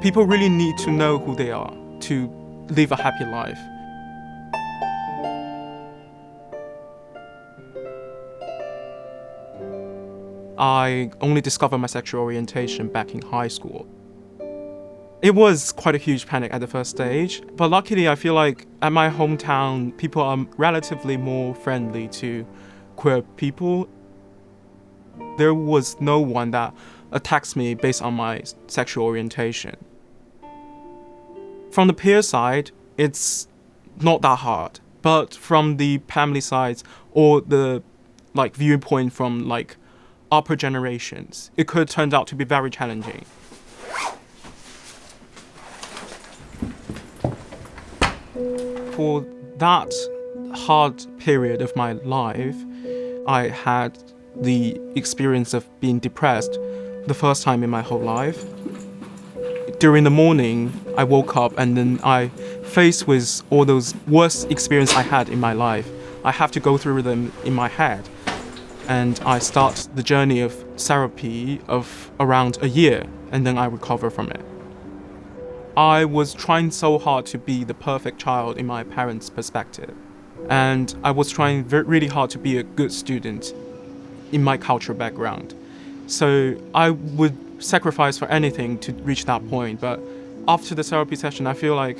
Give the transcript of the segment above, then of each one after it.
People really need to know who they are to live a happy life. I only discovered my sexual orientation back in high school. It was quite a huge panic at the first stage, but luckily I feel like at my hometown, people are relatively more friendly to queer people. There was no one that attacks me based on my sexual orientation. From the peer side, it's not that hard, but from the family sides or the viewpoint from upper generations, it could turn out to be very challenging. For that hard period of my life, I had the experience of being depressed the first time in my whole life. During the morning, I woke up and then I faced with all those worst experiences I had in my life. I have to go through them in my head. And I start the journey of therapy of around a year, and then I recover from it. I was trying so hard to be the perfect child in my parents' perspective. And I was trying really hard to be a good student in my cultural background. So I would sacrifice for anything to reach that point. But after the therapy session, I feel like,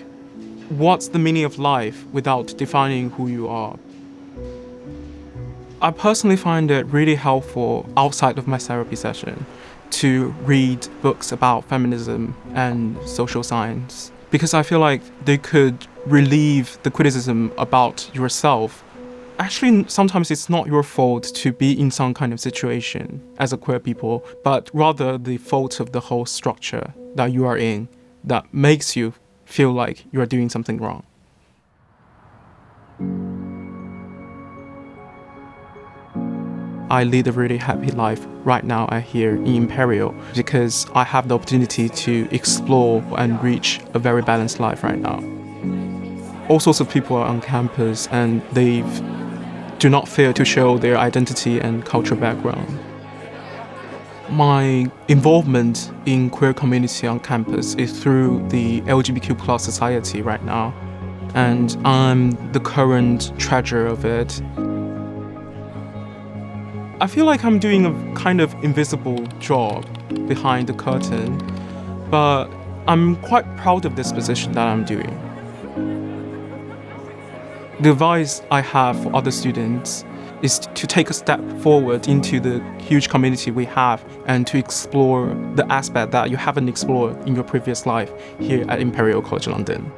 what's the meaning of life without defining who you are? I personally find it really helpful outside of my therapy session to read books about feminism and social science, because I feel like they could relieve the criticism about yourself. Actually, sometimes it's not your fault to be in some kind of situation as a queer people, but rather the fault of the whole structure that you are in that makes you feel like you are doing something wrong. I lead a really happy life right now here in Imperial because I have the opportunity to explore and reach a very balanced life right now. All sorts of people are on campus and they do not fear to show their identity and cultural background. My involvement in queer community on campus is through the LGBTQ+ society right now, and I'm the current treasurer of it. I feel like I'm doing a kind of invisible job behind the curtain, but I'm quite proud of this position that I'm doing. The advice I have for other students is to take a step forward into the huge community we have and to explore the aspect that you haven't explored in your previous life here at Imperial College London.